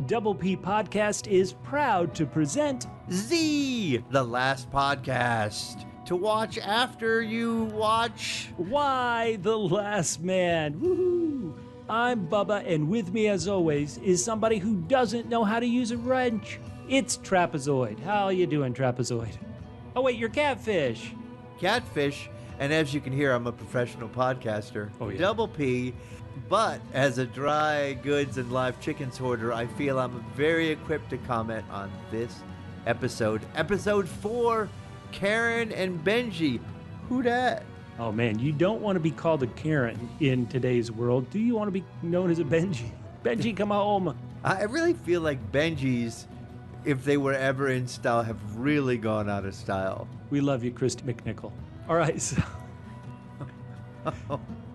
Double P Podcast is proud to present Z, the last podcast to watch after you watch. Why the Last Man. Woohoo! I'm Bubba, and with me as always is somebody who doesn't know how to use a wrench. It's Trapezoid. How you doing, Trapezoid? Oh wait, you're Catfish. Catfish, and as you can hear, I'm a professional podcaster. Oh, yeah. Double P, but as a dry goods and live chickens hoarder, I feel I'm very equipped to comment on this episode. Episode 4, Karen and Benji. Who dat? Oh man, you don't want to be called a Karen in today's world. Do you want to be known as a Benji? Benji, come home. I really feel like Benjis, if they were ever in style, have really gone out of style. We love you, Christy McNichol. All right, so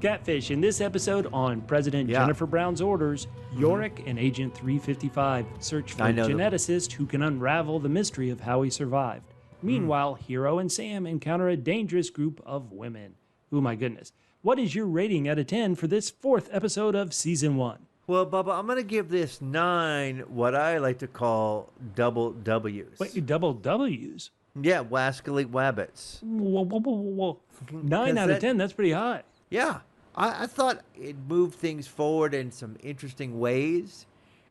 Catfish, in this episode on President Jennifer Brown's orders, Yorick and Agent 355 search for a geneticist who can unravel the mystery of how he survived. Meanwhile, Hero and Sam encounter a dangerous group of women. Oh my goodness. What is your rating out of 10 for this 4th episode of Season 1? Well, Bubba, I'm going to give this 9 what I like to call double W's. Wait, double W's? Yeah, wascally wabbits. Whoa. 9 out of 10, that's pretty high. Yeah. I thought it moved things forward in some interesting ways.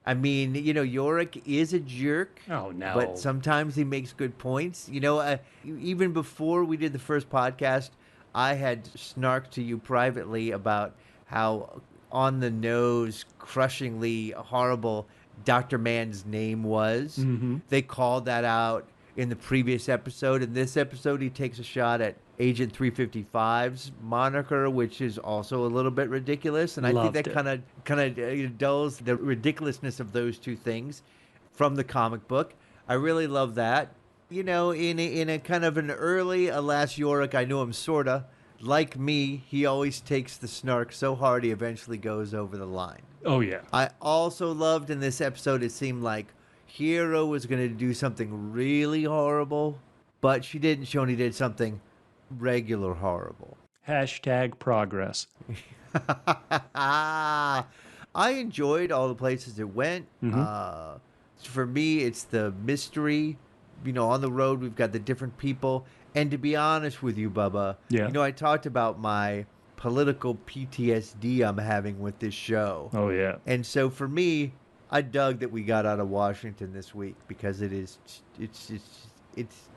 I mean, you know, Yorick is a jerk. Oh, no. But sometimes he makes good points. You know, even before we did the first podcast, I had snarked to you privately about how on the nose, crushingly horrible Dr. Mann's name was. Mm-hmm. They called that out in the previous episode. In this episode, he takes a shot at Agent 355's moniker, which is also a little bit ridiculous. And I think that kind of dulls the ridiculousness of those two things from the comic book. I really love that. You know, in a kind of an early, alas, Yorick, I knew him sorta. Like me, he always takes the snark so hard he eventually goes over the line. Oh, yeah. I also loved in this episode, it seemed like Hero was going to do something really horrible, but she didn't. She only did something regular horrible. Hashtag progress. I enjoyed all the places it went. Mm-hmm. For me, it's the mystery. You know, on the road, we've got the different people. And to be honest with you, Bubba, you know, I talked about my political PTSD I'm having with this show. Oh, yeah. And so for me, I dug that we got out of Washington this week because it's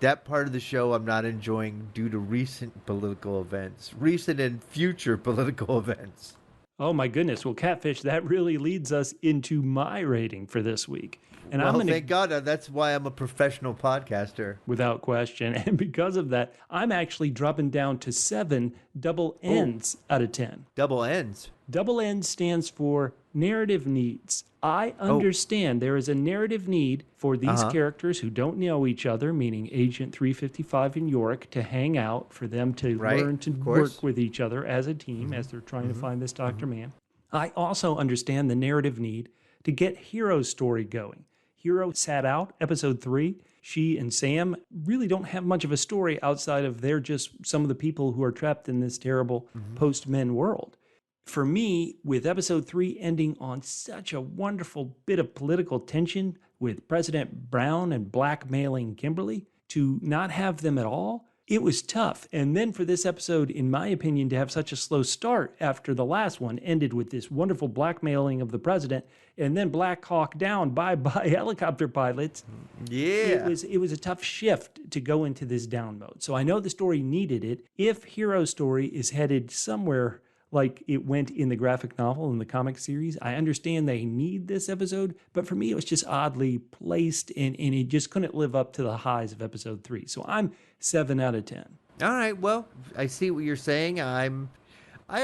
that part of the show I'm not enjoying due to recent political events, recent and future political events. Oh my goodness. Well, Catfish, that really leads us into my rating for this week. And well, thank God. That's why I'm a professional podcaster. Without question. And because of that, I'm actually dropping down to 7 double N's out of 10. Double N's? Double N stands for narrative needs. I understand there is a narrative need for these characters who don't know each other, meaning Agent 355 and Yorick, to hang out, for them to learn to work with each other as a team as they're trying to find this Dr. Mann. I also understand the narrative need to get Hero's story going. Hero sat out episode 3. She and Sam really don't have much of a story outside of they're just some of the people who are trapped in this terrible post-men world. For me, with episode 3 ending on such a wonderful bit of political tension with President Brown and blackmailing Kimberly, to not have them at all, it was tough. And then for this episode, in my opinion, to have such a slow start after the last one ended with this wonderful blackmailing of the president and then Black Hawk down, bye-bye helicopter pilots. Yeah. It was a tough shift to go into this down mode. So I know the story needed it. If Hero's story is headed somewhere like it went in the graphic novel and the comic series, I understand they need this episode, but for me, it was just oddly placed and it just couldn't live up to the highs of episode 3. So I'm 7 out of 10. All right. Well, I see what you're saying. I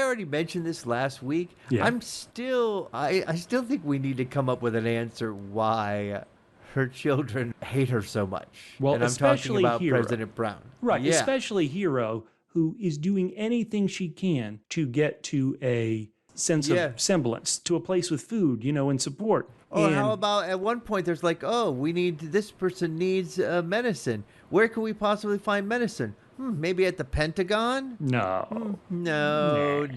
already mentioned this last week. Yeah. I still think we need to come up with an answer why her children hate her so much. Well, and I'm talking about Hero. President Brown. Right. Yeah. Especially Hero, who is doing anything she can to get to a sense of semblance, to a place with food, and support. Oh, how about at one point there's like, this person needs medicine. Where can we possibly find medicine? Maybe at the Pentagon? No. No.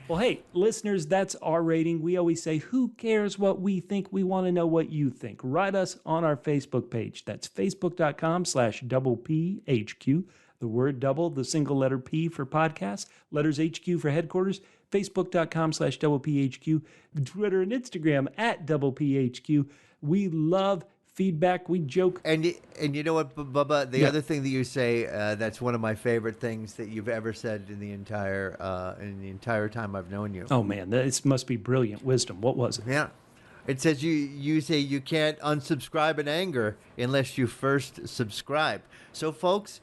Well, hey, listeners, that's our rating. We always say, who cares what we think? We want to know what you think. Write us on our Facebook page. That's facebook.com/PHQ. The word double, the single letter P for podcast, letters HQ for headquarters, facebook.com/PHQ, Twitter and Instagram @PHQ. We love feedback. We joke. And you know what, Bubba? The other thing that you say, that's one of my favorite things that you've ever said in the entire time I've known you. Oh, man, this must be brilliant wisdom. What was it? Yeah. It says you say you can't unsubscribe in anger unless you first subscribe. So, folks,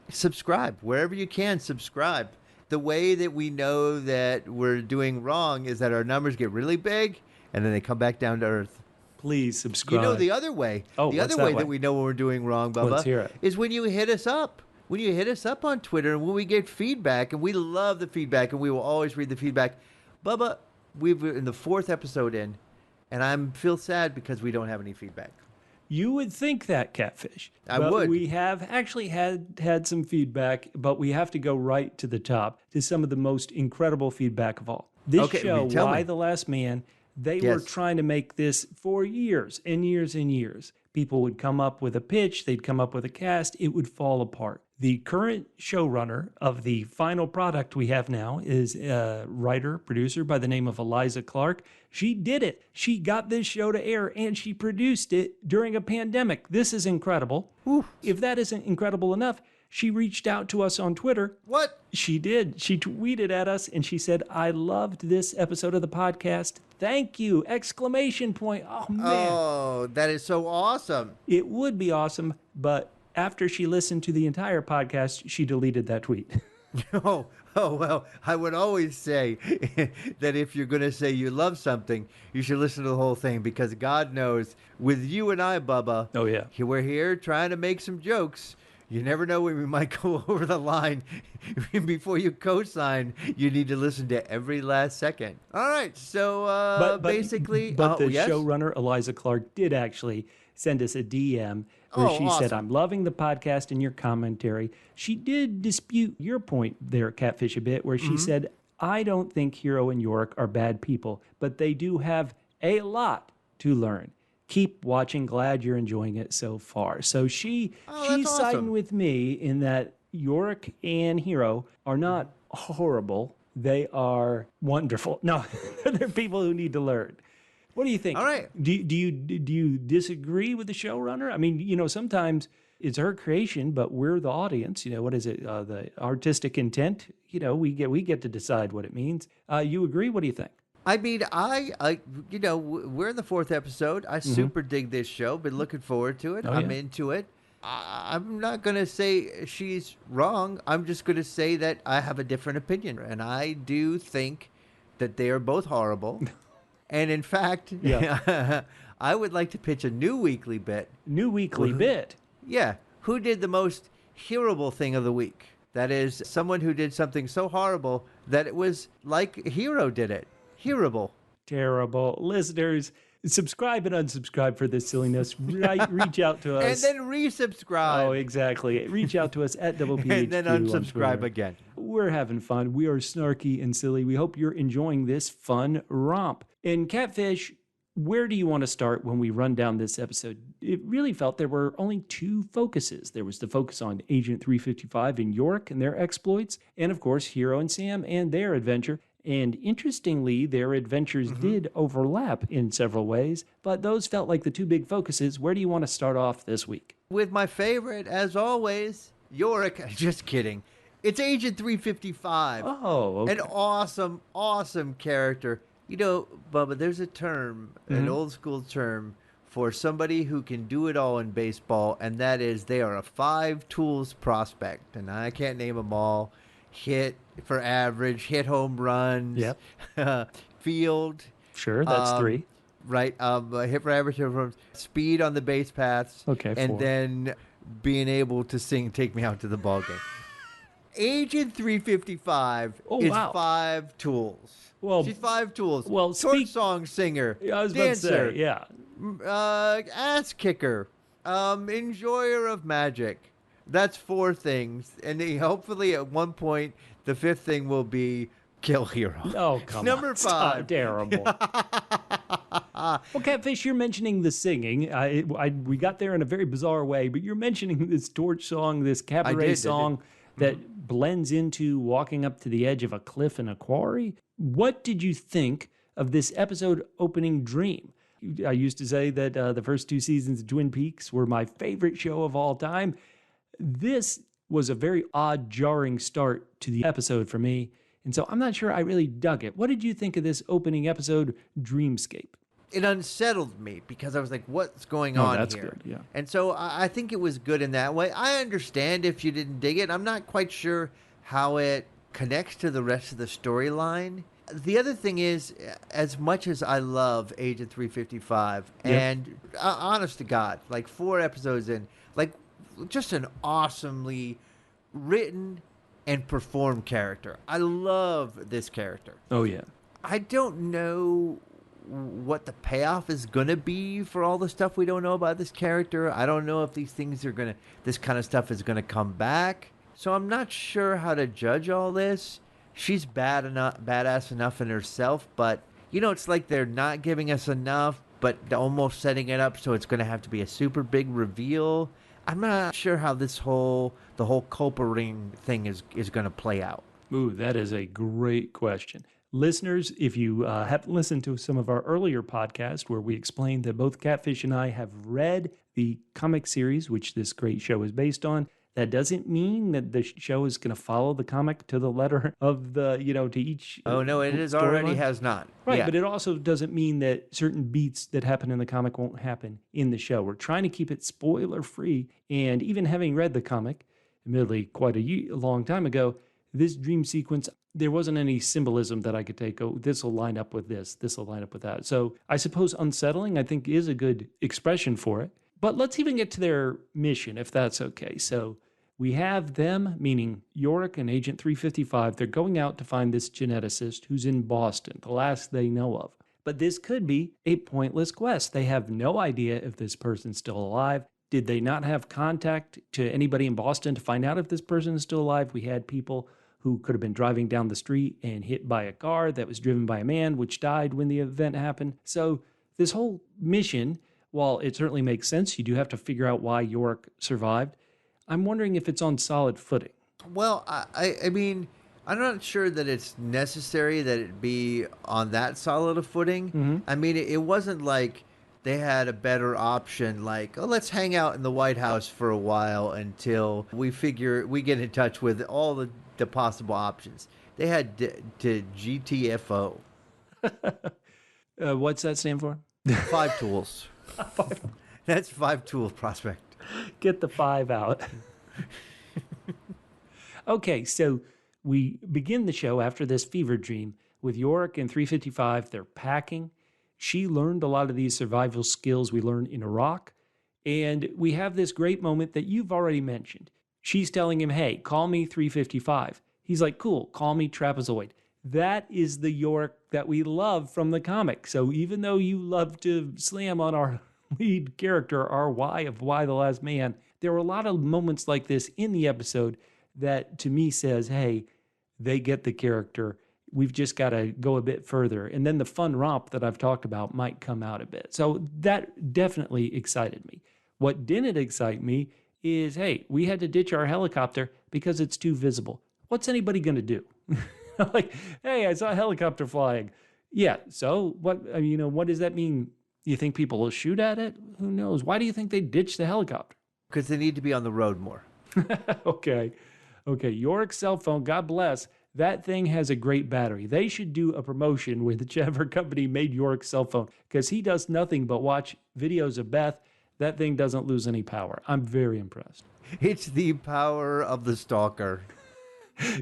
subscribe. Wherever you can, subscribe. The way that we know that we're doing wrong is that our numbers get really big and then they come back down to earth. Please subscribe. You know the other way. The other way that we know when we're doing wrong, Bubba, Let's hear it. is when you hit us up. When you hit us up on Twitter and when we get feedback, and we love the feedback, and we will always read the feedback. Bubba, we're in the 4th episode in, and I feel sad because we don't have any feedback. You would think that, Catfish. I but would. We have actually had some feedback, but we have to go right to the top to some of the most incredible feedback of all. This show, Why the Last Man, they were trying to make this for years and years and years. People would come up with a pitch, they'd come up with a cast, it would fall apart. The current showrunner of the final product we have now is a writer, producer by the name of Eliza Clark. She did it. She got this show to air and she produced it during a pandemic. This is incredible. Oof. If that isn't incredible enough, she reached out to us on Twitter. What? She did. She tweeted at us and she said, I loved this episode of the podcast. Thank you! Exclamation point. Oh, man. Oh, that is so awesome. It would be awesome, but after she listened to the entire podcast, she deleted that tweet. Oh, well, I would always say that if you're going to say you love something, you should listen to the whole thing, because God knows, with you and I, Bubba, oh yeah, we're here trying to make some jokes. You never know when we might go over the line. Before you co-sign, you need to listen to every last second. All right, so basically... But the showrunner, Eliza Clark, did actually send us a DM where she said, I'm loving the podcast and your commentary. She did dispute your point there, Catfish, a bit, where she said, I don't think Hero and Yorick are bad people, but they do have a lot to learn. Keep watching. Glad you're enjoying it so far. So she's siding with me in that Yorick and Hero are not horrible. They are wonderful. No, they're people who need to learn. What do you think? All right. Do you disagree with the showrunner? I mean, sometimes it's her creation, but we're the audience. What is it? The artistic intent. We get to decide what it means. You agree? What do you think? I mean, we're in the 4th episode. I super dig this show. Been looking forward to it. I'm into it. I'm not going to say she's wrong. I'm just going to say that I have a different opinion. And I do think that they are both horrible. And in fact, I would like to pitch a new weekly bit. New weekly bit? Yeah. Who did the most hearable thing of the week? That is, someone who did something so horrible that it was like Hero did it. Hearable. Terrible. Listeners, subscribe and unsubscribe for this silliness. Reach out to us. And then resubscribe. Oh, exactly. Reach out to us at PHQ. And then unsubscribe again. We're having fun. We are snarky and silly. We hope you're enjoying this fun romp. And Catfish, where do you want to start when we run down this episode? It really felt there were only 2 focuses. There was the focus on Agent 355 and Yorick and their exploits, and of course, Hero and Sam and their adventure. And interestingly, their adventures did overlap in several ways, but those felt like the 2 big focuses. Where do you want to start off this week? With my favorite, as always, Yorick. Just kidding. It's Agent 355. Oh, okay. An awesome, awesome character. Bubba, there's a term, an old school term, for somebody who can do it all in baseball, and that is they are a 5 tools prospect. And I can't name them all. Hit for average, hit home runs, field. Sure, that's 3. Right, hit for average, hit for runs, speed on the base paths. Okay, 4. And then being able to sing "Take Me Out to the Ball Game." Agent 355 is 5 tools. Well, she's 5 tools. Well, short song singer, I was dancer, about to say, ass kicker, enjoyer of magic. That's 4 things, and hopefully at one point the 5th thing will be Kill hero. Oh, come Number on. 5. Stop. Terrible. Well, Catfish, you're mentioning the singing. We got there in a very bizarre way, but you're mentioning this torch song, this cabaret song that blends into walking up to the edge of a cliff in a quarry. What did you think of this episode opening dream? I used to say that the first 2 seasons of Twin Peaks were my favorite show of all time. This was a very odd, jarring start to the episode for me. And so I'm not sure I really dug it. What did you think of this opening episode, Dreamscape? It unsettled me because I was like, what's going on that's here? Good, yeah. And so I think it was good in that way. I understand if you didn't dig it. I'm not quite sure how it connects to the rest of the storyline. The other thing is, as much as I love Agent 355, and honest to God, like 4 episodes in, like just an awesomely written and performed character. I love this character. Oh, yeah. I don't know what the payoff is going to be for all the stuff we don't know about this character. I don't know if these things are going to, this kind of stuff is going to come back. So I'm not sure how to judge all this. She's badass enough in herself, but, you know, it's like they're not giving us enough, but almost setting it up so it's going to have to be a super big reveal. I'm not sure how the whole Culpa Ring thing is going to play out. Ooh, that is a great question. Listeners, if you haven't listened to some of our earlier podcasts where we explained that both Catfish and I have read the comic series, which this great show is based on, that doesn't mean that the show is going to follow the comic to the letter of the, to each. Oh, no, it is already has not. Right, yeah. But it also doesn't mean that certain beats that happen in the comic won't happen in the show. We're trying to keep it spoiler free. And even having read the comic, admittedly quite a long time ago, this dream sequence, there wasn't any symbolism that I could take, oh, this will line up with this will line up with that. So I suppose unsettling, I think, is a good expression for it. But let's even get to their mission, if that's okay. So we have them, meaning Yorick and Agent 355. They're going out to find this geneticist who's in Boston, the last they know of. But this could be a pointless quest. They have no idea if this person's still alive. Did they not have contact to anybody in Boston to find out if this person is still alive? We had people who could have been driving down the street and hit by a car that was driven by a man, which died when the event happened. So this whole mission, while it certainly makes sense, you do have to figure out why Yorick survived. I'm wondering if it's on solid footing. Well, I mean, I'm not sure that it's necessary that it be on that solid a footing. Mm-hmm. I mean, it wasn't like they had a better option, like, oh, let's hang out in the White House for a while until we get in touch with all the possible options. They had to GTFO. What's that stand for? 5 tools. That's 5 tool prospect. Get the 5 out. Okay, so we begin the show after this fever dream with Yorick and 355. They're packing. She learned a lot of these survival skills we learned in Iraq. And we have this great moment that you've already mentioned. She's telling him, hey, call me 355. He's like, cool, call me Trapezoid. That is the Yorick that we love from the comic. So even though you love to slam on our lead character, our why of Why the Last Man, there were a lot of moments like this in the episode that to me says, hey, they get the character. We've just got to go a bit further. And then the fun romp that I've talked about might come out a bit. So that definitely excited me. What didn't excite me is, hey, we had to ditch our helicopter because it's too visible. What's anybody going to do? Like, hey, I saw a helicopter flying. Yeah, so what does that mean? You think people will shoot at it? Who knows? Why do you think they ditched the helicopter? Because they need to be on the road more. Okay. Yorick's cell phone, God bless, that thing has a great battery. They should do a promotion with whichever company made Yorick's cell phone because he does nothing but watch videos of Beth. That thing doesn't lose any power. I'm very impressed. It's the power of the stalker.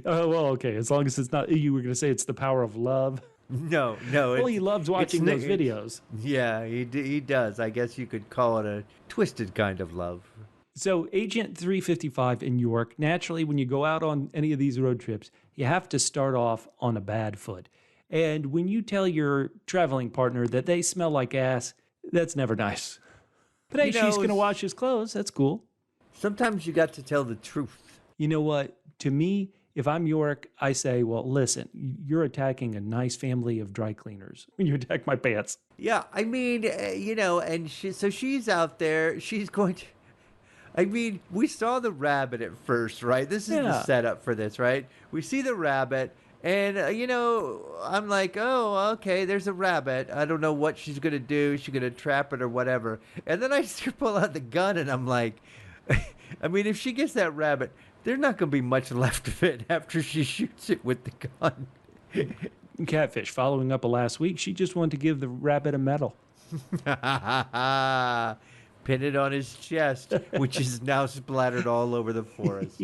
Oh, well, okay. As long as it's not, you were going to say it's the power of love. No. Well, he loves watching those videos. Yeah, he does. I guess you could call it a twisted kind of love. So Agent 355 in Yorick, naturally, when you go out on any of these road trips, you have to start off on a bad foot. And when you tell your traveling partner that they smell like ass, that's never nice. But hey, she's going to wash his clothes. That's cool. Sometimes you got to tell the truth. You know what? To me, if I'm Yorick, I say, well, listen, you're attacking a nice family of dry cleaners when you attack my pants. Yeah, I mean, and she's out there. She's going to. I mean, we saw the rabbit at first, right? This is the setup for this, right? We see the rabbit, and, I'm like, oh, okay, there's a rabbit. I don't know what she's going to do. She's going to trap it or whatever. And then I see her pull out the gun, and I'm like, I mean, if she gets that rabbit, there's not going to be much left of it after she shoots it with the gun. Catfish, following up last week, she just wanted to give the rabbit a medal. Pin it on his chest, which is now splattered all over the forest.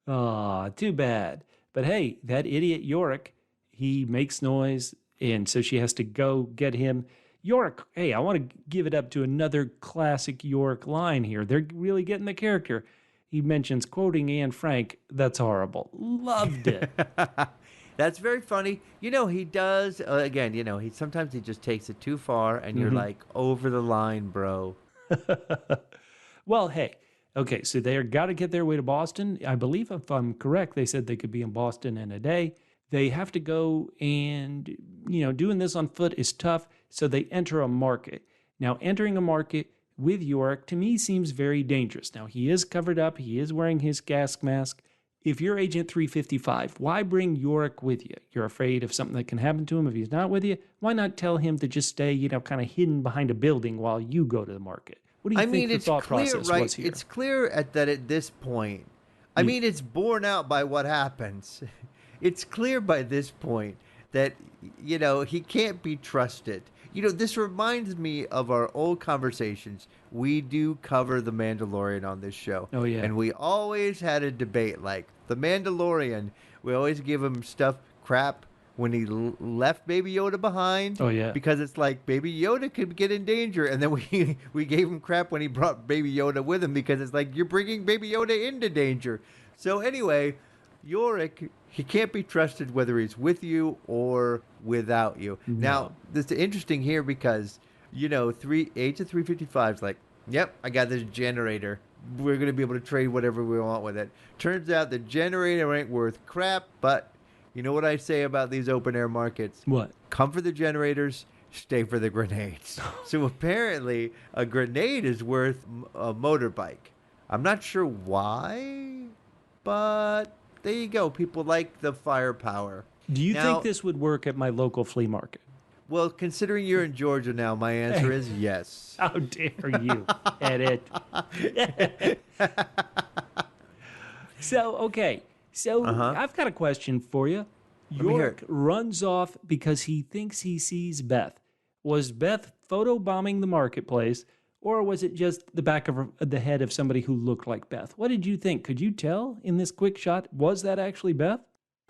Aw, too bad. But hey, that idiot Yorick, he makes noise, and so she has to go get him. Yorick, hey, I want to give it up to another classic Yorick line here. They're really getting the character. He mentions quoting Anne Frank. That's horrible. Loved it. That's very funny. He does, again, sometimes he just takes it too far, and you're like, over the line, bro. Well, hey, okay, so they got to get their way to Boston. I believe, if I'm correct, they said they could be in Boston in a day. They have to go, and, doing this on foot is tough, so they enter a market. Now, entering a market with Yorick, to me, seems very dangerous. Now, he is covered up. He is wearing his gas mask. If you're Agent 355, why bring Yorick with you? You're afraid of something that can happen to him if he's not with you? Why not tell him to just stay, kind of hidden behind a building while you go to the market? What do you think the thought process was here? It's clear that at this point, I mean, it's borne out by what happens. It's clear by this point that, he can't be trusted. This reminds me of our old conversations. We do cover The Mandalorian on this show. Oh, yeah. And we always had a debate like, The Mandalorian, we always give him crap when he left Baby Yoda behind. Oh, yeah. Because it's like Baby Yoda could get in danger. And then we gave him crap when he brought Baby Yoda with him because it's like, you're bringing Baby Yoda into danger. So anyway, Yorick, he can't be trusted whether he's with you or without you. No. Now, this is interesting here because, Agent 355 is like, yep, I got this generator. We're going to be able to trade whatever we want with it. Turns out the generator ain't worth crap, but you know what I say about these open-air markets? What? Come for the generators, stay for the grenades. So apparently a grenade is worth a motorbike. I'm not sure why, but there you go. People like the firepower. Do you think this would work at my local flea market? Well, considering you're in Georgia now, my answer is yes. How dare you edit. Okay. I've got a question for you. Yorick runs off because he thinks he sees Beth. Was Beth photobombing the marketplace, or was it just the back of the head of somebody who looked like Beth? What did you think? Could you tell in this quick shot? Was that actually Beth?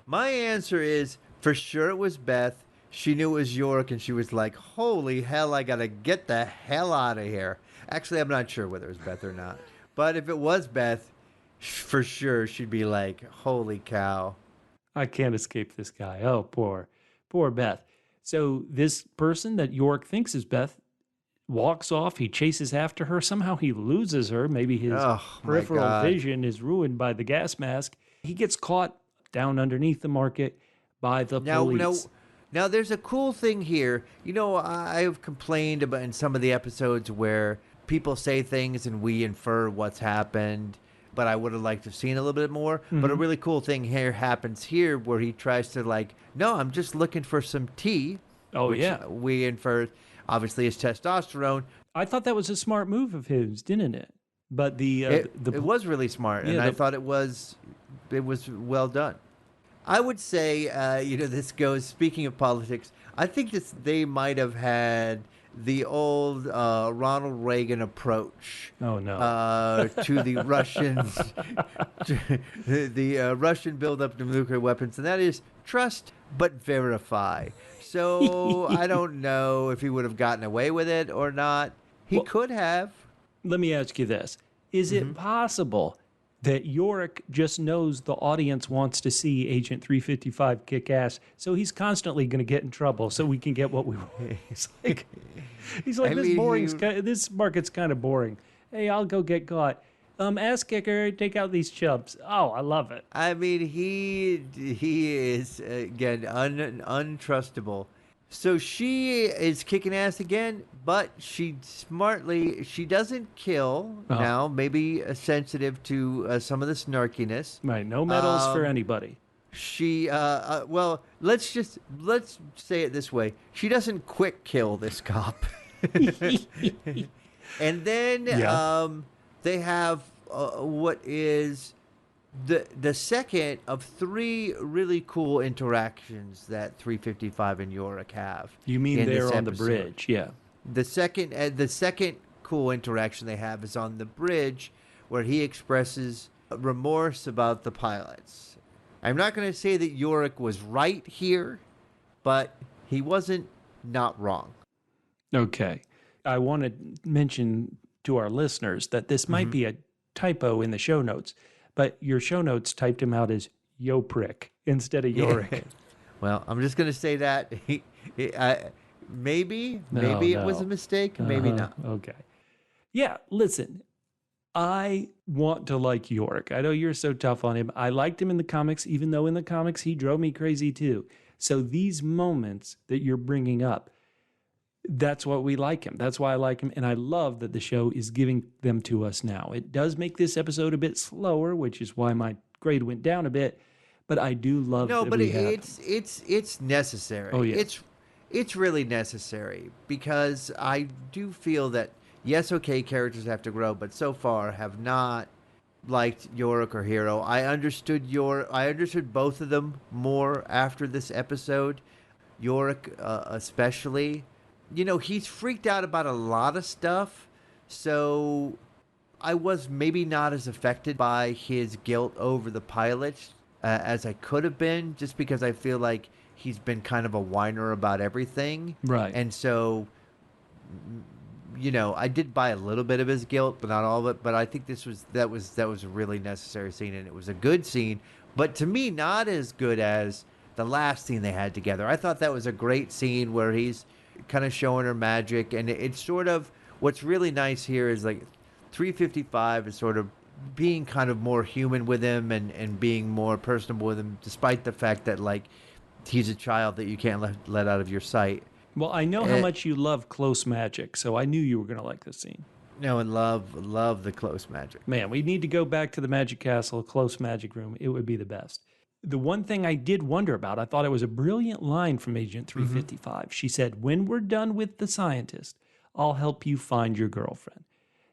My answer is, for sure it was Beth. She knew it was Yorick, and she was like, holy hell, I got to get the hell out of here. Actually, I'm not sure whether it was Beth or not. But if it was Beth, for sure she'd be like, holy cow. I can't escape this guy. Oh, poor Beth. So this person that Yorick thinks is Beth walks off. He chases after her. Somehow he loses her. Maybe his peripheral vision is ruined by the gas mask. He gets caught down underneath the market by the police. Now, there's a cool thing here. I've complained about in some of the episodes where people say things and we infer what's happened, but I would have liked to have seen a little bit more. Mm-hmm. But a really cool thing here happens here where he tries to no, I'm just looking for some tea. Oh, yeah. We infer, obviously, is testosterone. I thought that was a smart move of his, didn't it? But it was really smart, and I thought it was well done. I would say, this goes, speaking of politics, I think they might have had the old Ronald Reagan approach. Oh, no. To the Russians, the Russian buildup of nuclear weapons, and that is trust but verify. So I don't know if he would have gotten away with it or not. He could have. Let me ask you this. Is it possible that Yorick just knows the audience wants to see Agent 355 kick ass, so he's constantly going to get in trouble so we can get what we want? He's like, this market's kind of boring. Hey, I'll go get caught. Ask Ekaragha to take out these chubs. Oh, I love it. I mean, he is, again, untrustable. So she is kicking ass again, but she doesn't kill now, maybe sensitive to some of the snarkiness. Right, no medals for anybody. She, well, let's say it this way. She doesn't quick kill this cop. And then they have what is the second of three really cool interactions that 355 and Yorick have. You mean they're on the bridge? Yeah. The second cool interaction they have is on the bridge, where he expresses remorse about the pilots. I'm not going to say that Yorick was right here, but he wasn't not wrong. Okay. I want to mention to our listeners that this might be a typo in the show notes, but your show notes typed him out as Yo Prick instead of Yorick. Well, I'm just going to say that. Maybe it was a mistake. Maybe not. Okay. Yeah, listen, I want to like Yorick. I know you're so tough on him. I liked him in the comics, even though in the comics he drove me crazy too. So these moments that you're bringing up, that's what we like him. That's why I like him. And I love that the show is giving them to us now. It does make this episode a bit slower, which is why my grade went down a bit. But I do love that we have. It's necessary. Oh, yeah. It's really necessary, because I do feel that, yes, okay, characters have to grow, but so far have not liked Yorick or Hero. I understood both of them more after this episode. Yorick especially. You know, he's freaked out about a lot of stuff, so I was maybe not as affected by his guilt over the pilots as I could have been, just because I feel like he's been kind of a whiner about everything. Right. And so, you know, I did buy a little bit of his guilt, but not all of it. But I think that was a really necessary scene, and it was a good scene, but to me, not as good as the last scene they had together. I thought that was a great scene where he's kind of showing her magic, and it's sort of, what's really nice here is like 355 is sort of being kind of more human with him and being more personable with him, despite the fact that, like, he's a child that you can't let out of your sight. Well, I know how much you love close magic, so I knew you were going to like this scene. No, and love the close magic. Man, we need to go back to the Magic Castle, close magic room. It would be the best. The one thing I did wonder about, I thought it was a brilliant line from Agent 355. She said, "When we're done with the scientist, I'll help you find your girlfriend."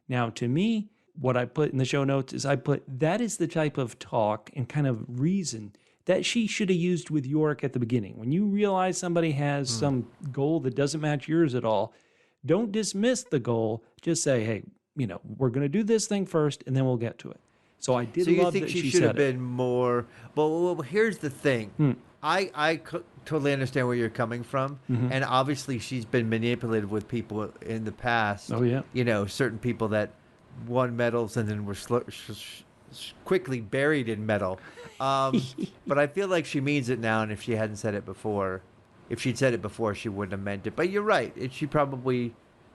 Now, to me, what I put in the show notes is that is the type of talk and kind of reason that she should have used with Yorick at the beginning. When you realize somebody has some goal that doesn't match yours at all, don't dismiss the goal. Just say, hey, you know, we're going to do this thing first, and then we'll get to it. So I did love that she said it. So you think she should have been more... Well, here's the thing. I totally understand where you're coming from. And obviously she's been manipulated with people in the past. Oh, yeah. You know, certain people that won medals and then were quickly buried in metal. But I feel like she means it now, and if she hadn't said it before... If she'd said it before, she wouldn't have meant it. But you're right.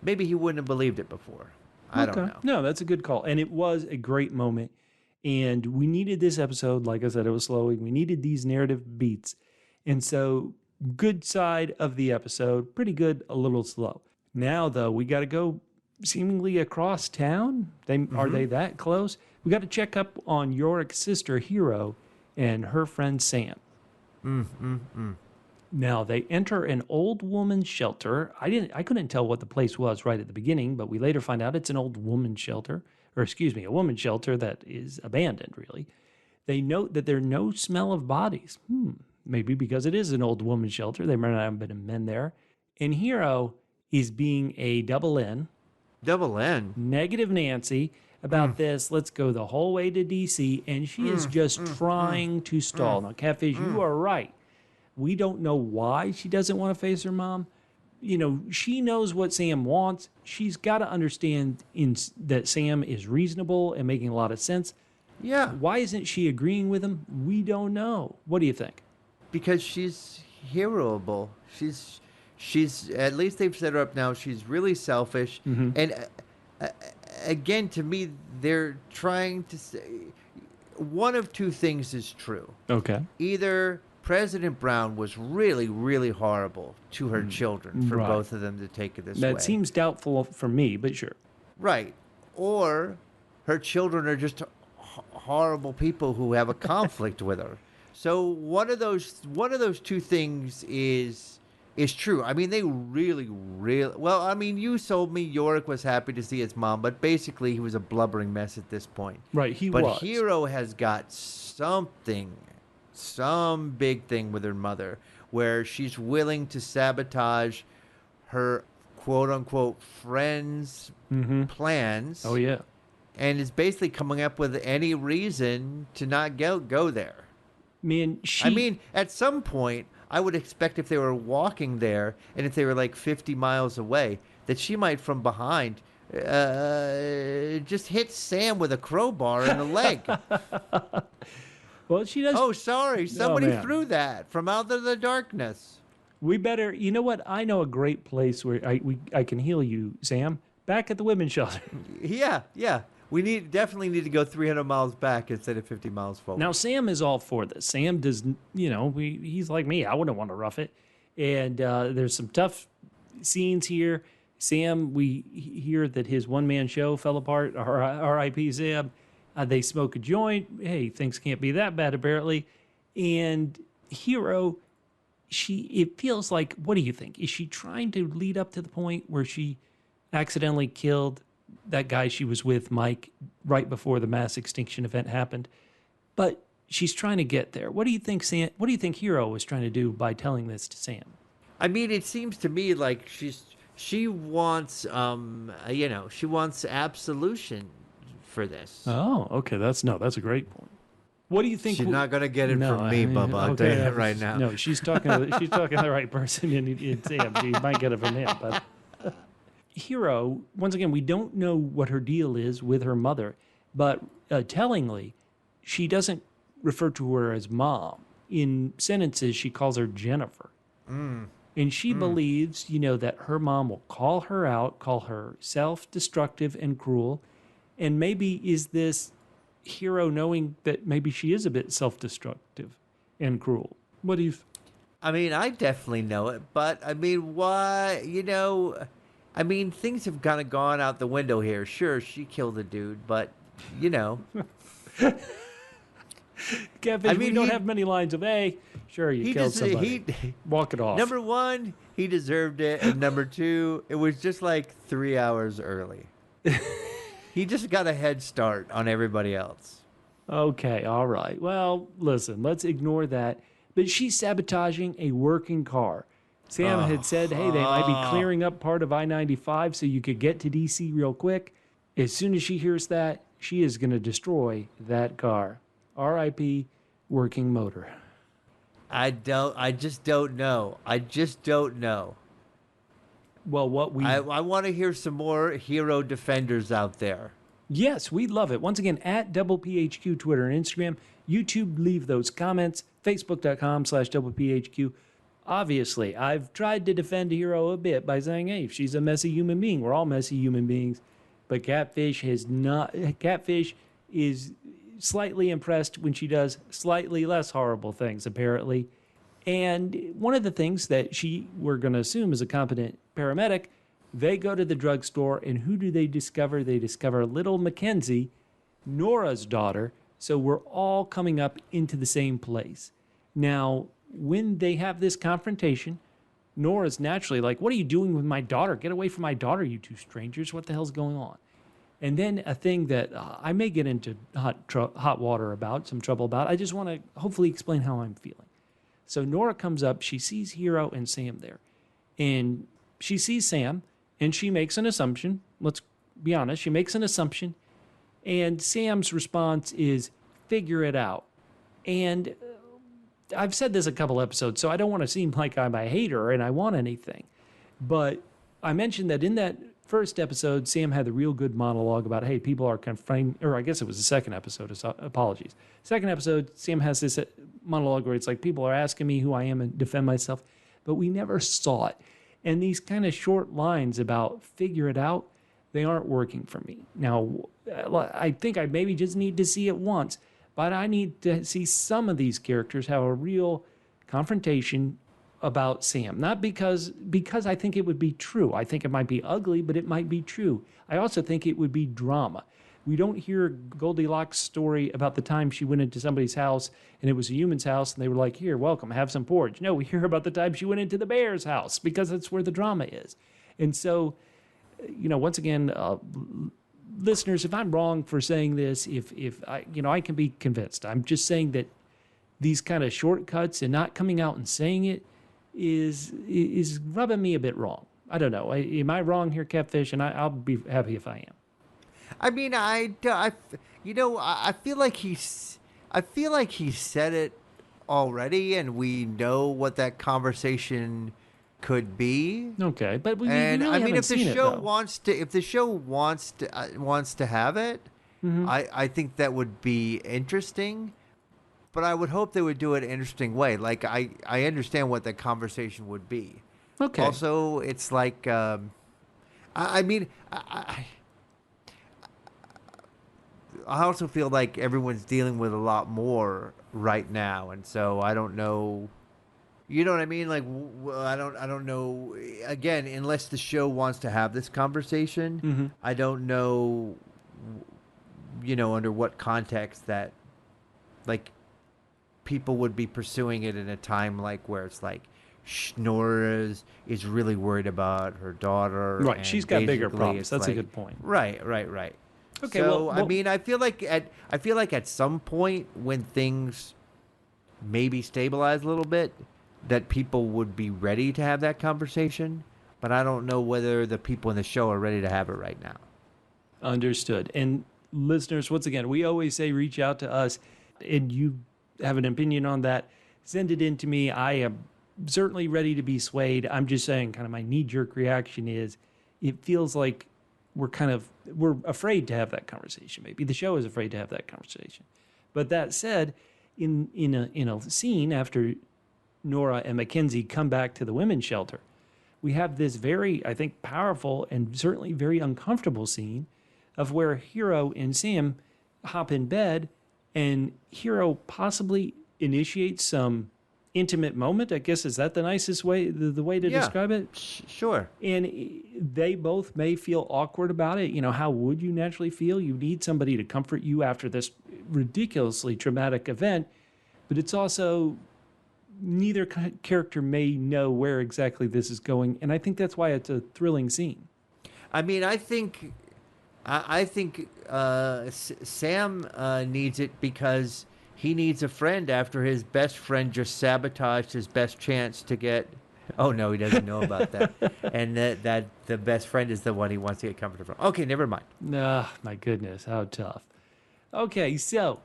Maybe he wouldn't have believed it before. I don't know. No, that's a good call. And it was a great moment. And we needed this episode. Like I said, it was slow. We needed these narrative beats. And so, good side of the episode, pretty good, a little slow. Now, though, we got to go seemingly across town. Are they that close? We got to check up on Yorick's sister, Hero, and her friend, Sam. Now, they enter an old woman's shelter. I couldn't tell what the place was right at the beginning, but we later find out it's an old woman's shelter. A woman's shelter that is abandoned, really. They note that there's no smell of bodies. Maybe because it is an old woman's shelter. There might not have been men there. And Hero is being a double N. Negative Nancy about this. Let's go the whole way to D.C. And she is just trying to stall. Now, Catfish, you are right. We don't know why she doesn't want to face her mom. You know, she knows what Sam wants. She's got to understand that Sam is reasonable and making a lot of sense. Yeah. Why isn't she agreeing with him? We don't know. What do you think? Because she's heroable. She's at least they've set her up now. She's really selfish. And again, to me, they're trying to say one of two things is true. Okay. Either President Brown was really, really horrible to her children for both of them to take it this way. That seems doubtful for me, but sure. Right. Or her children are just horrible people who have a conflict with her. So one of those two things is true. I mean, they really, really... Well, I mean, you told me Yorick was happy to see his mom, but basically he was a blubbering mess at this point. Right, But was. Hero has got some big thing with her mother, where she's willing to sabotage her quote-unquote friends' plans. Oh, yeah. And is basically coming up with any reason to not go there. Man, I mean, at some point, I would expect if they were walking there, and if they were like 50 miles away, that she might, from behind, just hit Sam with a crowbar in the leg. Well, she does. Oh, sorry. Somebody threw that from out of the darkness. We better, you know what? I know a great place where I can heal you, Sam. Back at the women's shelter. Yeah. We definitely need to go 300 miles back instead of 50 miles forward. Now, Sam is all for this. Sam does, he's like me. I wouldn't want to rough it. And there's some tough scenes here. Sam, we hear that his one-man show fell apart. R.I.P. Sam. They smoke a joint. Hey, things can't be that bad, apparently. And Hero, it feels like, what do you think? Is she trying to lead up to the point where she accidentally killed that guy she was with, Mike, right before the mass extinction event happened? But she's trying to get there. What do you think, Sam? What do you think Hero was trying to do by telling this to Sam? I mean, it seems to me like she wants she wants absolution for this. Oh, okay. That's a great point. What do you think? She's not going to get it from me, Bubba. I'll tell you that right now. No, she's talking to the right person in Sam. She might get it from him, but. Hero, once again, we don't know what her deal is with her mother, but tellingly, she doesn't refer to her as mom. In sentences, she calls her Jennifer. And she believes, that her mom will call her out, call her self-destructive and cruel. And maybe is this Hero knowing that maybe she is a bit self-destructive and cruel? What do you... I mean, I definitely know it, but I mean, why, I mean, things have kind of gone out the window here. Sure, she killed a dude, but, Catfish, we don't have many lines of, hey, sure, you killed somebody. Walk it off. Number one, he deserved it. And number two, it was just like 3 hours early. He just got a head start on everybody else. Okay, all right. Well, listen, let's ignore that. But she's sabotaging a working car. Sam had said, hey, they might be clearing up part of I-95 so you could get to D.C. real quick. As soon as she hears that, she is going to destroy that car. R.I.P. working motor. I just don't know. Well, I want to hear some more Hero defenders out there. Yes, we love it. Once again, at DoublePHQ, Twitter and Instagram. YouTube, leave those comments. Facebook.com/DoublePHQ. Obviously, I've tried to defend Hero a bit by saying, hey, she's a messy human being. We're all messy human beings. But Catfish is slightly impressed when she does slightly less horrible things, apparently. And one of the things that we're going to assume is a competent paramedic, they go to the drugstore, and who do they discover? They discover little Mackenzie, Nora's daughter. So we're all coming up into the same place. Now, when they have this confrontation, Nora's naturally like, what are you doing with my daughter? Get away from my daughter, you two strangers. What the hell's going on? And then a thing that I may get into hot water about, some trouble about. I just want to hopefully explain how I'm feeling. So Nora comes up. She sees Hero and Sam there. And she sees Sam, and she makes an assumption. Let's be honest. She makes an assumption. And Sam's response is, figure it out. And I've said this a couple episodes, so I don't want to seem like I'm a hater and I want anything. But I mentioned that in that first episode, Sam had the real good monologue about, hey, people are confronting, or I guess it was the second episode, apologies. Second episode, Sam has this monologue where it's like, people are asking me who I am and defend myself, but we never saw it. And these kind of short lines about figure it out, they aren't working for me. Now, I think I maybe just need to see it once, but I need to see some of these characters have a real confrontation about Sam. Not because I think it would be true. I think it might be ugly, but it might be true. I also think it would be drama. We don't hear Goldilocks' story about the time she went into somebody's house and it was a human's house and they were like, here, welcome, have some porridge. No, we hear about the time she went into the bear's house because that's where the drama is. And so, once again, listeners, if I'm wrong for saying this, if I, I can be convinced. I'm just saying that these kind of shortcuts and not coming out and saying it is rubbing me a bit wrong. I don't know. Am I wrong here, Catfish? And I'll be happy if I am. I mean, I feel like he said it already, and we know what that conversation could be. Okay, but we really if the show wants to have it, mm-hmm. I think that would be interesting. But I would hope they would do it in an interesting way. Like I understand what the conversation would be. Okay. Also, it's like I also feel like everyone's dealing with a lot more right now, and so I don't know. You know what I mean? Like, I don't know. Again, unless the show wants to have this conversation, mm-hmm. I don't know. Under what context that, like, people would be pursuing it in a time like where it's like, Nora is really worried about her daughter. Right, she's got bigger problems. That's like, a good point. Right. Okay, so, well, I mean, I feel like at some point when things maybe stabilize a little bit, that people would be ready to have that conversation. But I don't know whether the people in the show are ready to have it right now. Understood. And listeners, once again, we always say reach out to us, and you have an opinion on that, send it in to me. I am certainly ready to be swayed. I'm just saying kind of my knee-jerk reaction is it feels like we're afraid to have that conversation. Maybe the show is afraid to have that conversation. But that said, in a scene after Nora and Mackenzie come back to the women's shelter, we have this very, I think, powerful and certainly very uncomfortable scene of where Hero and Sam hop in bed and Hero possibly initiates some intimate moment. I guess, is that the nicest way, the way to describe it? Sure. And they both may feel awkward about it. How would you naturally feel? You need somebody to comfort you after this ridiculously traumatic event, but it's also neither character may know where exactly this is going, and I think that's why it's a thrilling scene. I mean, I think Sam needs it because he needs a friend after his best friend just sabotaged his best chance to get. Oh no, he doesn't know about that, and that the best friend is the one he wants to get comforted from. Okay, never mind. My goodness, how tough. Okay, so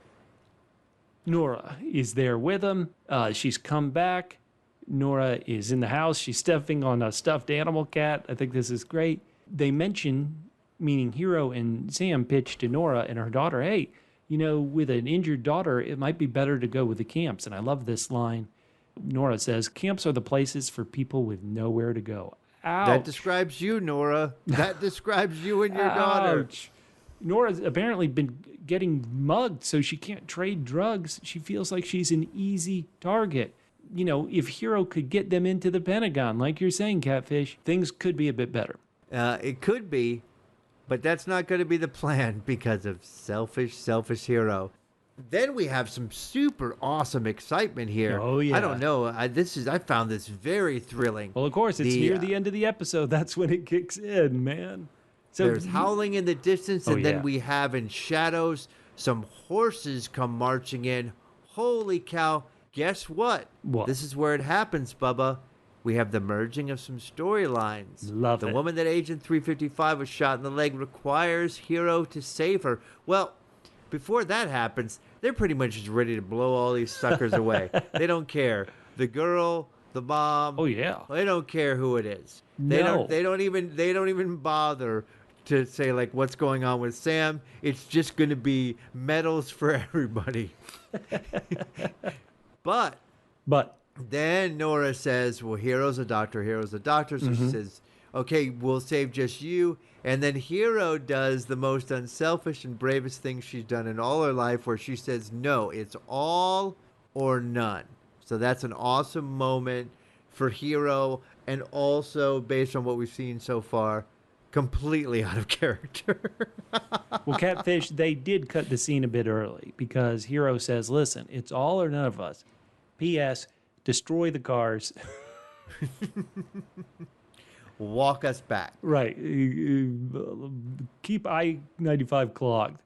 Nora is there with him. She's come back. Nora is in the house. She's stuffing on a stuffed animal cat. I think this is great. They mention, meaning Hero and Sam pitch to Nora and her daughter, hey, with an injured daughter, it might be better to go with the camps. And I love this line. Nora says, camps are the places for people with nowhere to go. Ouch. That describes you, Nora. That describes you and your daughter. Ouch. Nora's apparently been getting mugged, so she can't trade drugs. She feels like she's an easy target. If Hero could get them into the Pentagon, like you're saying, Catfish, things could be a bit better. It could be, but that's not going to be the plan because of selfish Hero. Then we have some super awesome excitement here. Oh, yeah. I don't know. I found this very thrilling. Well, of course, it's near the end of the episode. That's when it kicks in, man. So there's howling in the distance, and then we have in shadows some horses come marching in. Holy cow. Guess what? What? This is where it happens, Bubba. We have the merging of some storylines. Love it. The woman that Agent 355 was shot in the leg requires Hero to save her. Well, before that happens, they're pretty much just ready to blow all these suckers away. They don't care. The girl, the mom. Oh yeah. They don't care who it is. No. They don't even bother to say like what's going on with Sam. It's just going to be medals for everybody. But then Nora says, well, Hero's a doctor. So she says, okay, we'll save just you. And then Hero does the most unselfish and bravest thing she's done in all her life, where she says, no, it's all or none. So that's an awesome moment for Hero, and also, based on what we've seen so far, completely out of character. Well, Catfish, they did cut the scene a bit early because Hero says, listen, it's all or none of us. P.S. Destroy the cars. Walk us back. Right. Keep I-95 clogged.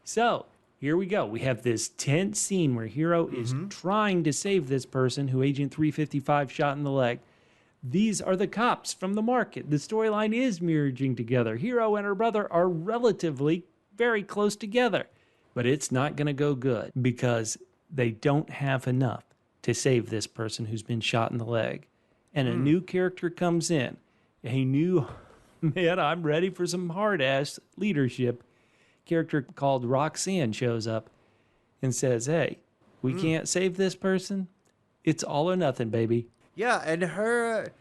So here we go. We have this tense scene where Hero is trying to save this person who Agent 355 shot in the leg. These are the cops from the market. The storyline is merging together. Hero and her brother are relatively very close together. But it's not going to go good because they don't have enough to save this person who's been shot in the leg. And a new character comes in. A new, man, I'm ready for some hard-ass leadership. Character called Roxanne shows up and says, hey, we can't save this person. It's all or nothing, baby. Yeah, and her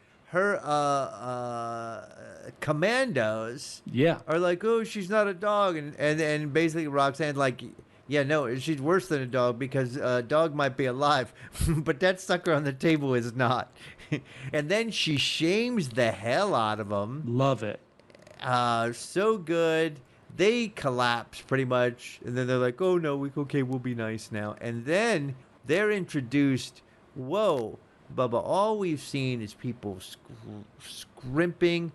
commandos are like, oh, she's not a dog. And basically Roxanne's like, yeah, no, she's worse than a dog because a dog might be alive, but that sucker on the table is not. And then she shames the hell out of them. Love it. So good. They collapse pretty much, and then they're like, oh, no, we'll be nice now. And then they're introduced, whoa, Bubba, all we've seen is people scrimping,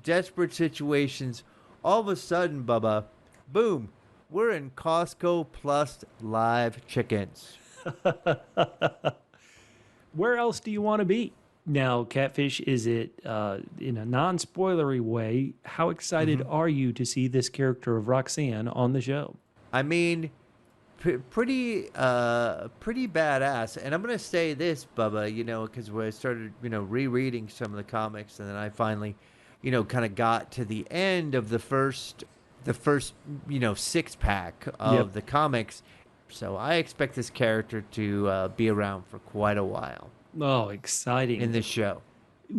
desperate situations. All of a sudden, Bubba, boom, we're in Costco plus live chickens. Where else do you want to be? Now, Catfish, is it in a non-spoilery way? How excited are you to see this character of Roxanne on the show? I mean, pretty badass. And I'm gonna say this, Bubba, because I started rereading some of the comics, and then I finally kind of got to the end of the first 6-pack of the comics. So I expect this character to be around for quite a while. Oh, exciting. In this show.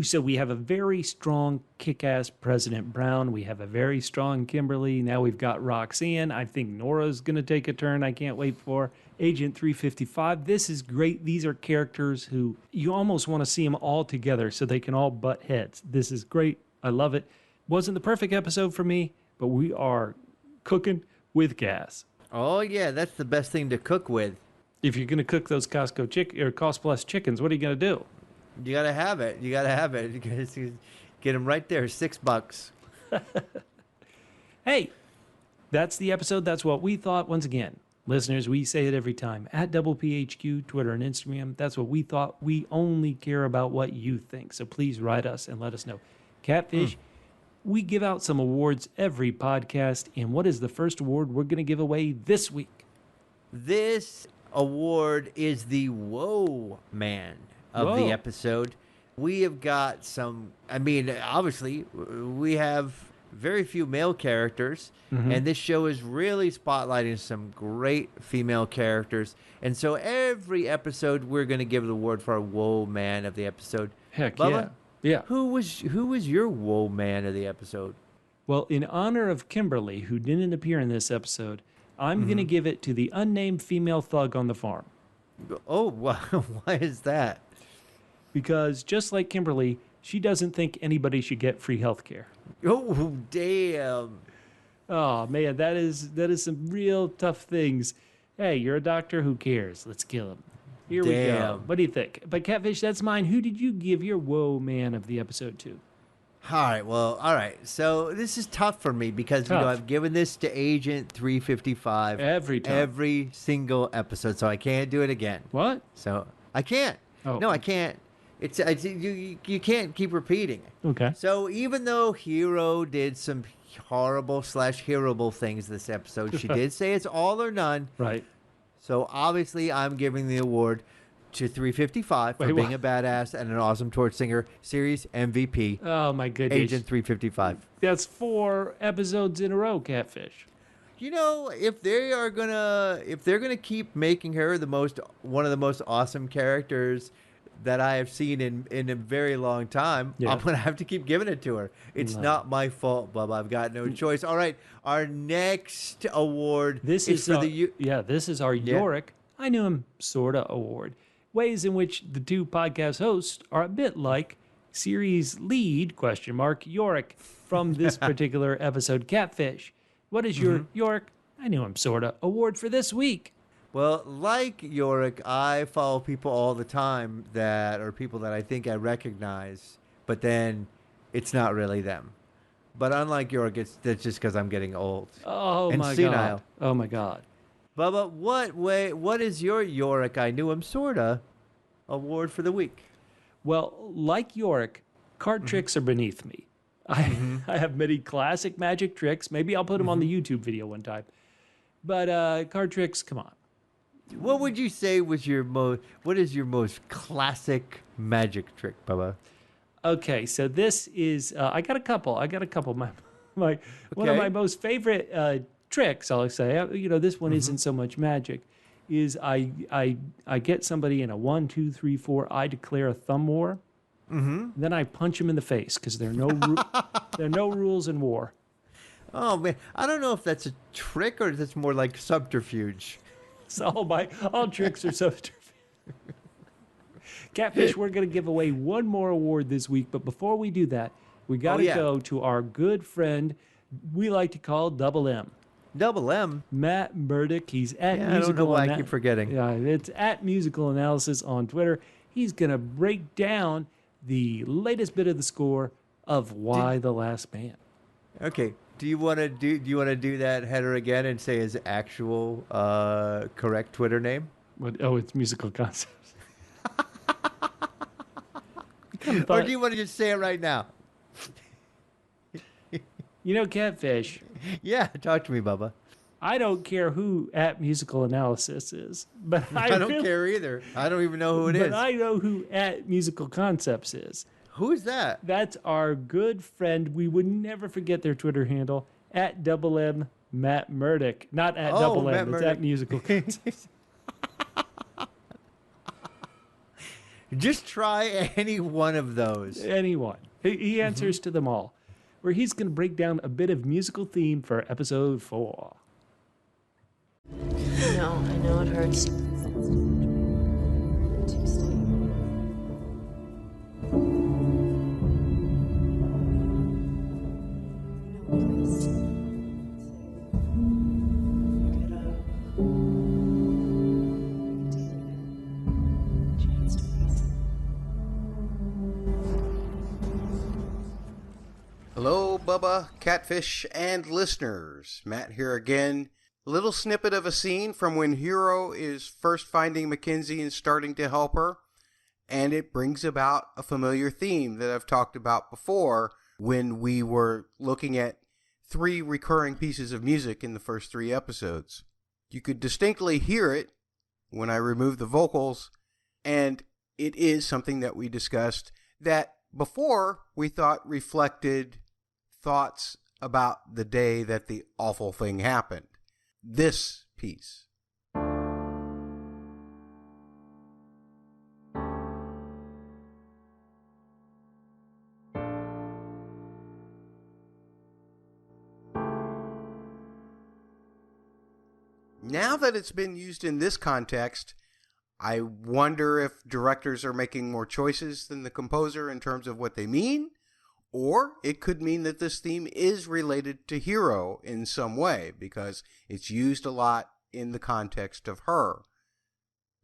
So we have a very strong, kick-ass President Brown. We have a very strong Kimberly. Now we've got Roxanne. I think Nora's going to take a turn I can't wait for. Agent 355. This is great. These are characters who you almost want to see them all together so they can all butt heads. This is great. I love it. Wasn't the perfect episode for me, but we are cooking with gas. Oh, yeah. That's the best thing to cook with. If you're going to cook those Costco or Cost Plus chickens, what are you going to do? You got to have it. You got to get them right there. $6. Hey, that's the episode. That's what we thought. Once again, listeners, we say it every time. At PHQ, Twitter and Instagram. That's what we thought. We only care about what you think. So please write us and let us know. Catfish, we give out some awards every podcast. And what is the first award we're going to give away this week? This award is the Whoa Man of the episode. We have got some, obviously, we have very few male characters, and this show is really spotlighting some great female characters. And so every episode, we're going to give the award for our Whoa Man of the episode. Heck, Bubba, yeah. Who was your Whoa Man of the episode? Well, in honor of Kimberly, who didn't appear in this episode, I'm going to give it to the unnamed female thug on the farm. Oh, why is that? Because just like Kimberly, she doesn't think anybody should get free health care. Oh, damn. Oh, man, that is some real tough things. Hey, you're a doctor. Who cares? Let's kill him. Here we go. What do you think? But Catfish, that's mine. Who did you give your Whoa Man of the episode to? All right. So this is tough for me because I've given this to Agent 355 every time, every single episode, so I can't do it again. What? So I can't. Oh. No, I can't. It's you can't keep repeating it. Okay. So even though Hero did some horrible/hearable things this episode, she did say it's all or none. Right. So obviously, I'm giving the award to 355 for being a badass and an awesome torch singer, series MVP. Oh my goodness. Agent 355. That's 4 episodes in a row, Catfish. If they're gonna keep making her one of the most awesome characters that I have seen in a very long time, I'm going to have to keep giving it to her. It's not my fault, Bubba. I've got no choice. All right. Our next award this is for this is our Yorick, I Knew Him Sorta award. Ways in which the two podcast hosts are a bit like series lead, Yorick, from this particular episode, Catfish. What is your Yorick, I Knew Him Sorta award for this week? Well, like Yorick, I follow people all the time that are people that I think I recognize, but then it's not really them. But unlike Yorick, that's just because I'm getting old. Oh, and my senile. God. Oh, my God. Bubba, what is your Yorick, I Knew Him Sorta award for the week? Well, like Yorick, card tricks are beneath me. I have many classic magic tricks. Maybe I'll put them on the YouTube video one time. But card tricks, come on. What would you say was what is your most classic magic trick, Bubba? Okay, so this is I got a couple. My one of my most favorite tricks, I'll say. This one isn't so much magic. Is I get somebody in a 1, 2, 3, 4. I declare a thumb war. Then I punch them in the face because there are no rules in war. Oh man, I don't know if that's a trick or if that's more like subterfuge. So all tricks are subterfuge. Catfish, we're going to give away one more award this week, but before we do that, we got to go to our good friend we like to call Double M. Double M? Matt Murdick. He's at Musical. I don't know why I keep forgetting. Yeah, it's at Musical Analysis on Twitter. He's going to break down the latest bit of the score of Y the Last Man. Okay. Do you want to do that header again and say his actual correct Twitter name? It's Musical Concepts. Or do you want to just say it right now? Catfish. Yeah, talk to me, Bubba. I don't care who at Musical Analysis is, but I don't care either. I don't even know who it is. But I know who at Musical Concepts is. Who is that? That's our good friend. We would never forget their Twitter handle, at Double M Matt Murdick. Not at Double M, it's at Musical Concepts. Just try any one of those. Anyone. He answers to them all. Where he's going to break down a bit of musical theme for episode 4. I know it hurts. Hello, Bubba, Catfish, and listeners. Matt here again. A little snippet of a scene from when Hero is first finding Mackenzie and starting to help her. And it brings about a familiar theme that I've talked about before when we were looking at 3 recurring pieces of music in the first 3 episodes. You could distinctly hear it when I removed the vocals, and it is something that we discussed that before we thought reflected thoughts about the day that the awful thing happened. This piece. Now that it's been used in this context, I wonder if directors are making more choices than the composer in terms of what they mean, or it could mean that this theme is related to Hero in some way, because it's used a lot in the context of her.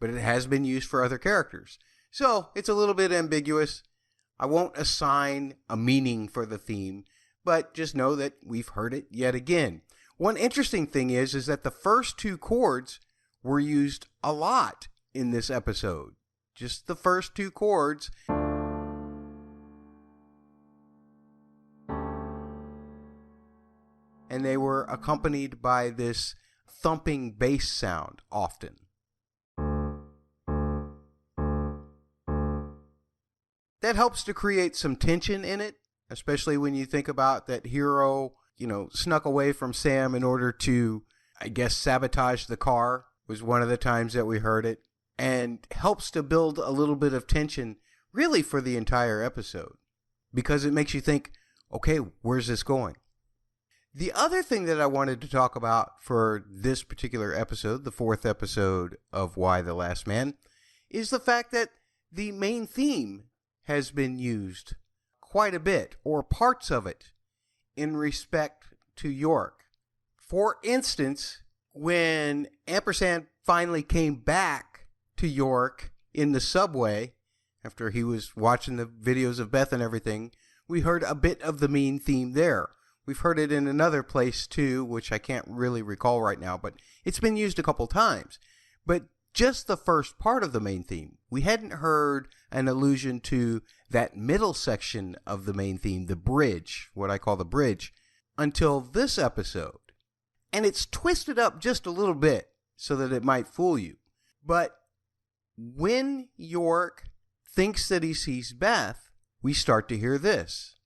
But it has been used for other characters. So it's a little bit ambiguous. I won't assign a meaning for the theme, but just know that we've heard it yet again. One interesting thing is that the first 2 chords were used a lot in this episode. Just the first 2 chords. And they were accompanied by this thumping bass sound often. That helps to create some tension in it, especially when you think about that Hero, snuck away from Sam in order to, sabotage the car, was one of the times that we heard it. and helps to build a little bit of tension really for the entire episode, because it makes you think, okay, where's this going? The other thing that I wanted to talk about for this particular episode, the 4th episode of Y: The Last Man, is the fact that the main theme has been used quite a bit, or parts of it, in respect to Yorick. For instance, when Ampersand finally came back to Yorick in the subway, after he was watching the videos of Beth and everything, we heard a bit of the main theme there. We've heard it in another place too, which I can't really recall right now, but it's been used a couple times. But just the first part of the main theme, we hadn't heard an allusion to that middle section of the main theme, the bridge, what I call the bridge, until this episode. And it's twisted up just a little bit so that it might fool you. But when Yorick thinks that he sees Beth, we start to hear this.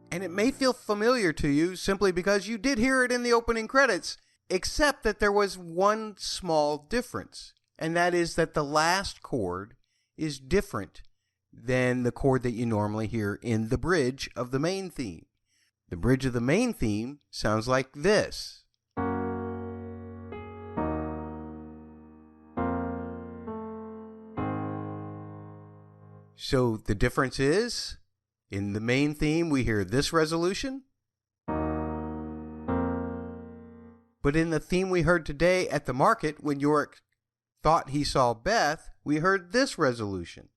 And it may feel familiar to you simply because you did hear it in the opening credits, except that there was one small difference, and that is that the last chord is different than the chord that you normally hear in the bridge of the main theme. The bridge of the main theme sounds like this. So the difference is, in the main theme, we hear this resolution. But in the theme we heard today at the market, when Yorick thought he saw Beth, we heard this resolution.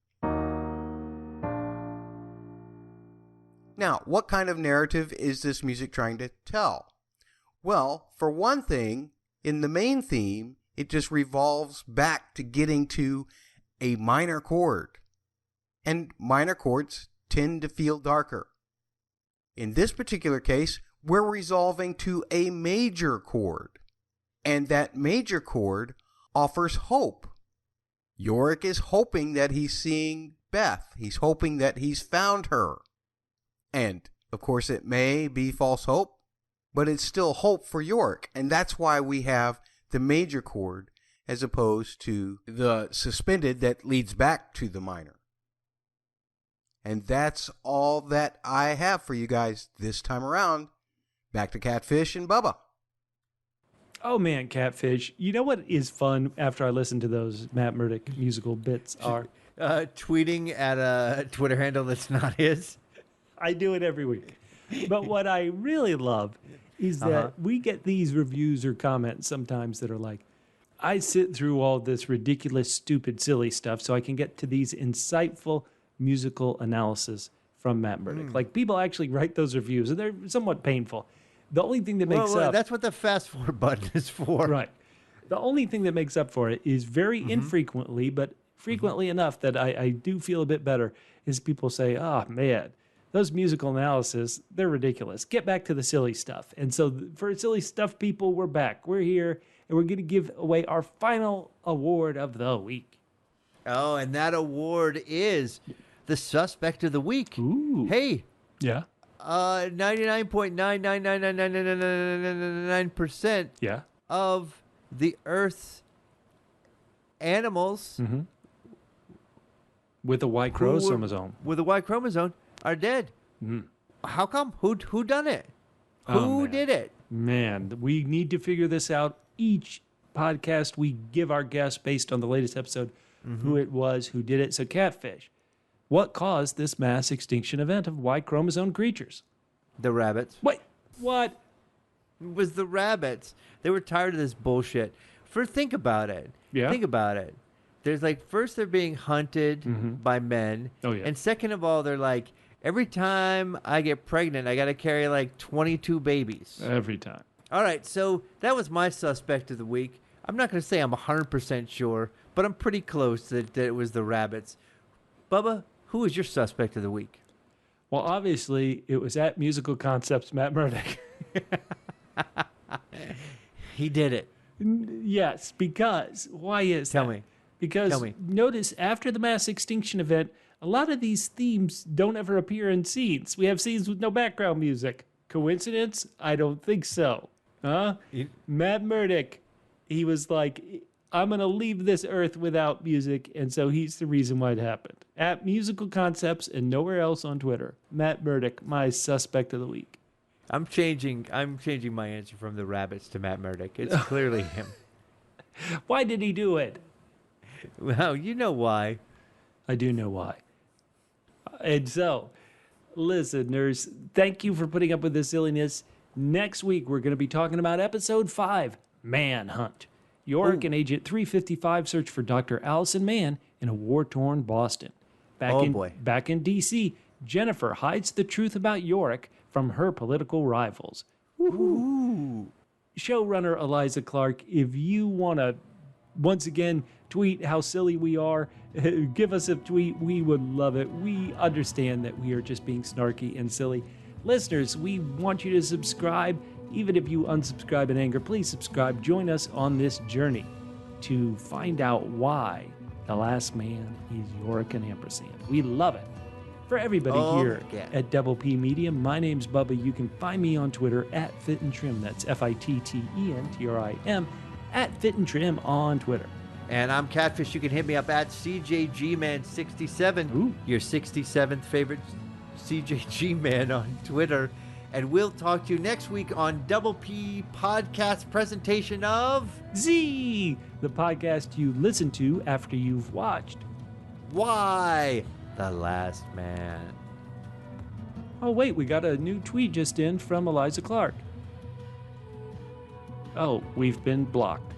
Now, what kind of narrative is this music trying to tell? Well, for one thing, in the main theme, it just revolves back to getting to a minor chord. And minor chords tend to feel darker. In this particular case, we're resolving to a major chord, and that major chord offers hope. Yorick is hoping that he's seeing Beth. He's hoping that he's found her. And, of course, it may be false hope, but it's still hope for Yorick, and that's why we have the major chord as opposed to the suspended that leads back to the minor. And that's all that I have for you guys this time around. Back to Catfish and Bubba. Oh, man, Catfish. You know what is fun after I listen to those Matt Murdick musical bits are? Tweeting at a Twitter handle that's not his. I do it every week. But what I really love is that we get these reviews or comments sometimes that are like, I sit through all this ridiculous, stupid, silly stuff so I can get to these insightful musical analysis from Matt Murdick. Like, people actually write those reviews, and they're somewhat painful. The only thing that makes up... That's what the fast forward button is for. Right. The only thing that makes up for it is very infrequently, but frequently enough that I do feel a bit better, is people say, oh, man, those musical analysis, they're ridiculous. Get back to the silly stuff. And so for silly stuff, people, we're back. We're here, and we're going to give away our final award of the week. Oh, and that award is... the suspect of the week. Ooh. Hey. Yeah. 99.9999999% Yeah. of the Earth's animals with a Y chromosome. With a Y chromosome are dead. How come? Who done it? Who did it? Man, we need to figure this out. Each podcast we give our guests based on the latest episode who it was, who did it. So Catfish, what caused this mass extinction event of Y chromosome creatures? The rabbits. Wait, what? It was the rabbits. They were tired of this bullshit. Think about it. Yeah. Think about it. There's like, first they're being hunted by men. Oh, yeah. And second of all, they're like, every time I get pregnant, I got to carry like 22 babies. Every time. All right, so that was my suspect of the week. I'm not going to say I'm 100% sure, but I'm pretty close that it was the rabbits. Bubba, who is your suspect of the week? Well, obviously, it was at Musical Concepts, Matt Murdick. He did it. Yes, because, why is Tell that? me. Because Tell me. notice, after the mass extinction event, a lot of these themes don't ever appear in scenes. We have scenes with no background music. Coincidence? I don't think so. Huh? Matt Murdick, he was like, I'm going to leave this earth without music, and so he's the reason why it happened. At Musical Concepts and nowhere else on Twitter. Matt Murdick, my suspect of the week. I'm changing my answer from the rabbits to Matt Murdick. It's clearly him. Why did he do it? Well, you know why. I do know why. And so, listeners, thank you for putting up with this silliness. Next week, we're going to be talking about episode 5, Manhunt. Yorick and Agent 355 search for Dr. Allison Mann in a war-torn Boston. Back in D.C., Jennifer hides the truth about Yorick from her political rivals. Ooh. Showrunner Eliza Clark, if you want to, once again, tweet how silly we are, give us a tweet. We would love it. We understand that we are just being snarky and silly. Listeners, we want you to subscribe. Even if you unsubscribe in anger, please subscribe. Join us on this journey to find out why the last man is Yorick and Ampersand. We love it. For everybody here at Double P Media, my name's Bubba. You can find me on Twitter at Fit and Trim. That's FITTENTRIM at Fit and Trim on Twitter. And I'm Catfish. You can hit me up at CJGman67. Your 67th favorite CJG man on Twitter. And we'll talk to you next week on Double P Podcast presentation of Z, the podcast you listen to after you've watched Why the Last Man. Oh, wait, we got a new tweet just in from Eliza Clark. Oh, we've been blocked.